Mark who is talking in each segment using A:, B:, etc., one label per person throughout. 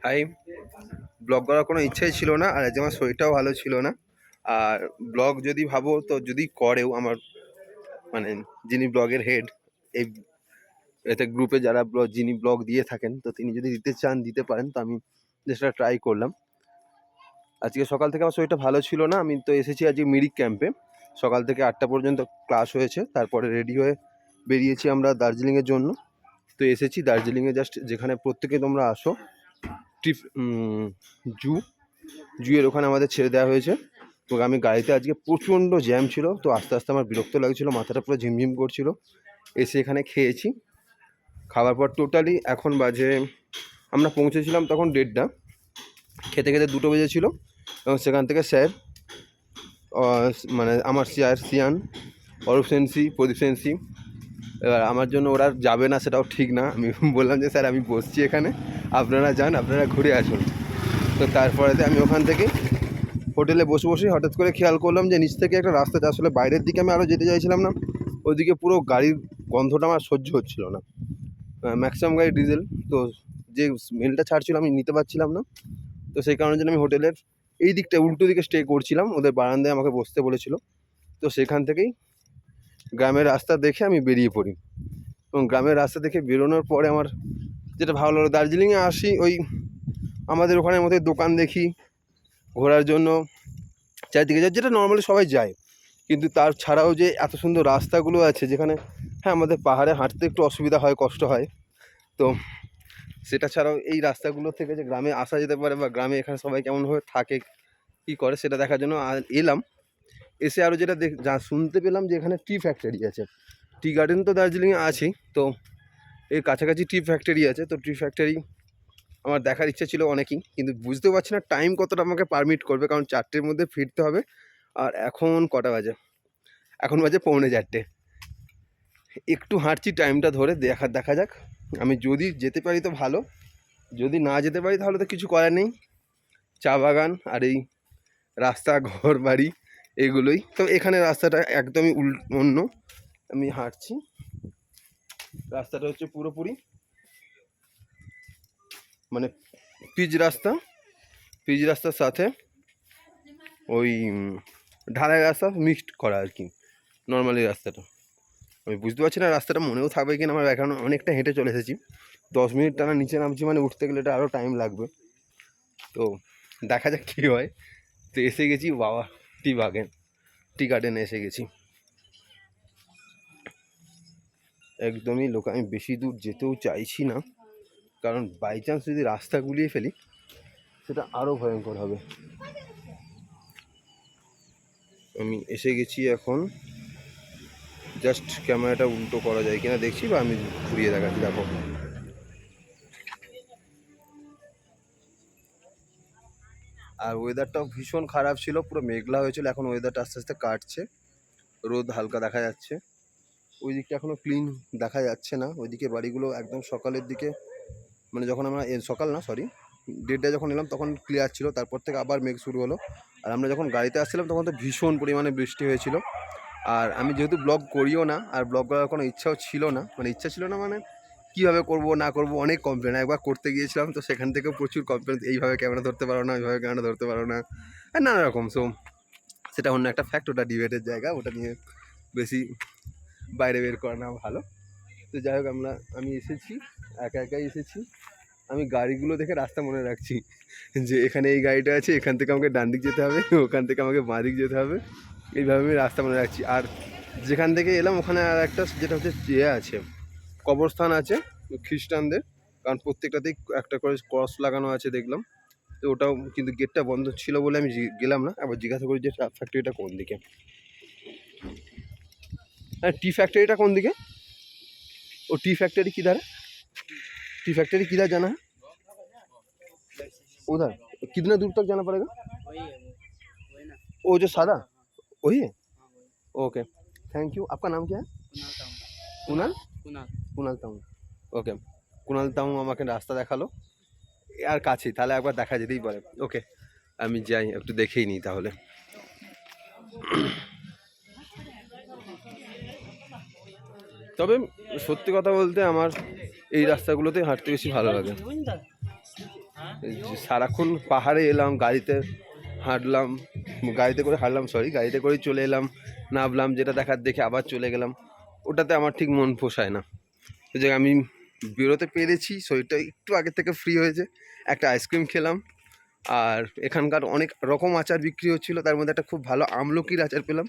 A: High. Blog করার কোনো ইচ্ছাই ছিল না, আর আজকে আমার শরীরটাও ভালো ছিল না। আর ব্লগ যদি ভাবো তো যদি করেও আমার মানে যিনি ব্লগের হেড, এই এতে গ্রুপে যারা যিনি ব্লগ দিয়ে থাকেন, তো তিনি যদি দিতে চান দিতে পারেন, তো আমি যেটা ট্রাই করলাম। আজকে সকাল থেকে আমার শরীরটা ভালো ছিল না, আমি তো এসেছি আজকে মিরিক ক্যাম্পে। সকাল থেকে 8টা পর্যন্ত ক্লাস হয়েছে, তারপরে রেডি হয়ে বেরিয়েছি আমরা দার্জিলিংয়ের জন্য। তো এসেছি দার্জিলিংয়ে, জাস্ট যেখানে প্রত্যেকে তোমরা আসো, ট্রিপ জুয়ের ওখানে আমাদের ছেড়ে দেওয়া হয়েছে। তো আমি গাড়িতে, আজকে প্রচণ্ড জ্যাম ছিল, তো আস্তে আস্তে আমার বিরক্ত লাগছিলো, মাথাটা পুরো ঝিমঝিম করছিল। এসে এখানে খেয়েছি, খাওয়ার পর টোটালি এখন বাজে, আমরা পৌঁছেছিলাম তখন 1:30, খেতে খেতে 2টো বেজেছিল। এবং সেখান থেকে স্যার, মানে আমার সিয়ান, অরূপ সেনসি, প্রদীপ সেনসি, এবার আমার জন্য ওরা যাবে না সেটাও ঠিক না। আমি বললাম যে স্যার আমি বসছি এখানে, আপনারা যান, আপনারা ঘুরে আসুন। তো তারপরেতে আমি ওখান থেকে হোটেলে বসে বসে হঠাৎ করে খেয়াল করলাম যে নিচ থেকে একটা রাস্তা, আসলে বাইরের দিকে আমি আরও যেতে চাইছিলাম না, ওইদিকে পুরো গাড়ির গন্ধটা আমার সহ্য হচ্ছিল না, ম্যাক্সিমাম গাড়ি ডিজেল। তো যে স্মেলটা ছাড়ছিল আমি নিতে পারছিলাম না। তো সেই কারণের জন্য আমি হোটেলের এই দিকটা উল্টো দিকে স্টে করছিলাম, ওদের বারান্দায় আমাকে বসতে বলেছিল। তো সেখান থেকেই গ্রামের রাস্তা দেখে আমি বেরিয়ে পড়ি, এবং গ্রামের রাস্তা দেখে বেরোনোর পরে আমার যেটা ভালো লাগলো, দার্জিলিংয়ে আসি ওই আমাদের ওখানের মধ্যে দোকান দেখি, ঘোরার জন্য চারিদিকে যায়, যেটা নর্মালি সবাই যায়। কিন্তু তার ছাড়াও যে এত সুন্দর রাস্তাগুলো আছে, যেখানে হ্যাঁ আমাদের পাহাড়ে হাঁটতে একটু অসুবিধা হয়, কষ্ট হয়, তো সেটা ছাড়াও এই রাস্তাগুলো থেকে যে গ্রামে আসা যেতে পারে, বা গ্রামে এখানে সবাই কেমনভাবে থাকে, কী করে, সেটা দেখার জন্য এলাম। এসে আরও যেটা যা শুনতে পেলাম যে এখানে টি ফ্যাক্টরি আছে। টি গার্ডেন তো দার্জিলিংয়ে আছেই, তো এর কাছাকাছি টি ফ্যাক্টরি আছে। তো টি ফ্যাক্টরি আমার দেখার ইচ্ছা ছিল অনেকই, কিন্তু বুঝতে পারছি না টাইম কতটা আমাকে পারমিট করবে, কারণ 4টের মধ্যে ফিরতে হবে। আর এখন কটা বাজে? এখন বাজে 3:45। একটু হাঁটছি টাইমটা ধরে, দেখা যাক। আমি যদি যেতে পারি তো ভালো, যদি না যেতে পারি তাহলে তো কিছু করার নেই। চা বাগান আর এই রাস্তা, ঘর বাড়ি, এগুলোই তো। এখানে রাস্তাটা একদমই অন্য। আমি হাঁটছি, রাস্তাটা হচ্ছে পুরোপুরি মানে পিচ রাস্তার সাথে ওই ঢালাই রাস্তা মিক্সড করা আর কি, নর্মালি রাস্তাটা। আমি বুঝতে পারছি না রাস্তাটা মনেও থাকবে কিনা, আমার এখন অনেকটা হেঁটে চলে এসেছি। 10 মিনিট টানা নিচে নামছি, মানে উঠতে গেলে এটা আরও টাইম লাগবে। তো দেখা যাক কী হয়। তো এসে গেছি বাবা টি গার্ডেনে এসে গেছি। একদমই লোক, আমি বেশি দূর যেতেও চাইছি না, কারণ বাই চান্স যদি রাস্তা গুলিয়ে ফেলি সেটা আরও ভয়ঙ্কর হবে। আমি এসে গেছি এখন, জাস্ট ক্যামেরাটা উল্টো করা যায় কিনা দেখছি, বা আমি ঘুরিয়ে দেখাচ্ছি। দেখো, আর ওয়েদারটাও ভীষণ খারাপ ছিল, পুরো মেঘলা হয়েছিল। এখন ওয়েদারটা আস্তে আস্তে কাটছে, রোদ হালকা দেখা যাচ্ছে। ওই দিকটা এখনও ক্লিন দেখা যাচ্ছে না, ওইদিকে বাড়িগুলো একদম সকালের দিকে, মানে যখন আমরা সকাল না সরি 1:30 যখন এলাম তখন ক্লিয়ার ছিল, তারপর থেকে আবার মেঘ শুরু হলো। আর আমরা যখন গাড়িতে আসছিলাম তখন তো ভীষণ পরিমাণে বৃষ্টি হয়েছিল। আর আমি যেহেতু ব্লগ করিও না, আর ব্লগ করার কোনো ইচ্ছাও ছিল না, মানে কীভাবে করবো না করবো অনেক কমপ্লেন। একবার করতে গিয়েছিলাম, তো সেখান থেকেও প্রচুর কমপ্লেন, এইভাবে ক্যামেরা ধরতে পারো না, ওইভাবে ক্যামেরা ধরতে পারো না, আর নানা রকম। সো সেটা অন্য একটা ফ্যাক্ট, ওটা ডিবেটের জায়গা, ওটা নিয়ে বেশি বাইরে বের করা না ভালো। তো যাই হোক, আমি এসেছি, একাই এসেছি। আমি গাড়িগুলো দেখে রাস্তা মনে রাখছি, যে এখানে এই গাড়িটা আছে, এখান থেকে আমাকে ডান দিক যেতে হবে, ওখান থেকে আমাকে বাঁ দিক যেতে হবে, এইভাবে আমি রাস্তা মনে রাখছি। আর যেখান থেকে এলাম ওখানে আর একটা যেটা হচ্ছে আছে, কবরস্থান আছে খ্রিস্টানদের, কারণ প্রত্যেকটাতেই একটা করে ক্রস লাগানো আছে দেখলাম। তো ওটাও, কিন্তু গেটটা বন্ধ ছিল বলে আমি গেলাম না। আবার জিজ্ঞাসা করি যে ফ্যাক্টরিটা কোন দিকে। হ্যাঁ, টি ফ্যাক্টরিটা কোন দিকে? ও टी फैक्ट्री किधर है? टी फैक्ट्री किधर जाना है? उधर कितना दूर तक जाना पड़ेगा? वो जो सादा वही है। Okay, thank you. आपका नाम क्या है? कुणाल कुणाल ताऊ। ওকে, কুণাল তাও আমাকে রাস্তা দেখালো, আর কাছেই, তাহলে একবার দেখা যেতেই পারে। ওকে, আমি যাই, একটু দেখেই নিই তাহলে। তবে সত্যি কথা বলতে আমার এই রাস্তাগুলোতে হাঁটতে বেশি ভালো লাগে। সারাক্ষণ পাহাড়ে এলাম, গাড়িতে হাঁটলাম, গাড়িতে করে হাঁটলাম, সরি গাড়িতে করে চলে এলাম, নামলাম, যেটা দেখার দেখে আবার চলে গেলাম, ওটাতে আমার ঠিক মন পোষায় না। তো যে আমি বেরোতে পেরেছি, শরীরটা একটু আগে থেকে ফ্রি হয়েছে, একটা আইসক্রিম খেলাম, আর এখানকার অনেক রকম আচার বিক্রি হচ্ছিলো, তার মধ্যে একটা খুব ভালো আমলকির আচার পেলাম,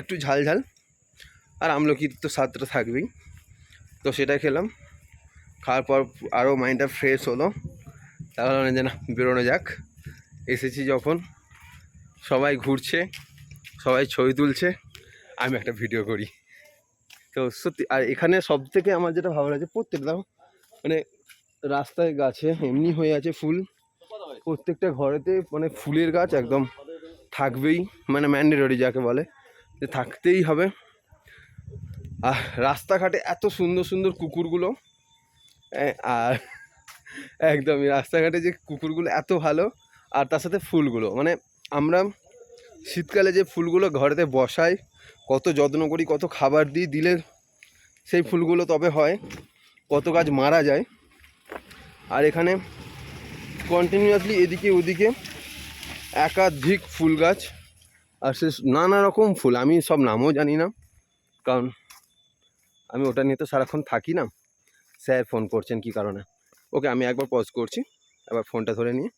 A: একটু ঝাল ঝাল, আর আমলকির তো স্বাদটা থাকবেই, তো সেটা খেলাম। খাওয়ার পর আরও মাইন্ডটা ফ্রেশ হলো, তাহলে যে না বেরোনো যাক, এসেছি যখন, সবাই ঘুরছে, সবাই ছবি তুলছে, আমি একটা ভিডিও করি। তো সত্যি, আর এখানে সব থেকে আমার যেটা ভালো লাগছে, প্রত্যেকটা মানে রাস্তায় গাছে এমনি হয়ে আছে ফুল, প্রত্যেকটা ঘরেতে মানে ফুলের গাছ একদম থাকবেই, মানে ম্যান্ডেটরি যাকে বলে, যে থাকতেই হবে। আর রাস্তাঘাটে এত সুন্দর সুন্দর কুকুরগুলো, আর একদমই রাস্তাঘাটে যে কুকুরগুলো এত ভালো, আর তার সাথে ফুলগুলো, মানে আমরা শীতকালে যে ফুলগুলো ঘরেতে বসাই, কত যত্ন করি, কত খাবার দিই, দিলে সেই ফুলগুলো তবে হয়, কত গাছ মারা যায়। আর এখানে কন্টিনিউয়াসলি এদিকে ওদিকে একাধিক ফুল গাছ, আর সে নানা রকম ফুল, আমি সব নামও জানি না, কারণ আমি ওটা নিয়ে তো সারাক্ষণ থাকি না। স্যার ফোন করছেন কী কারণে, ওকে আমি একবার পজ করছি, আবার ফোনটা ধরে নিয়ে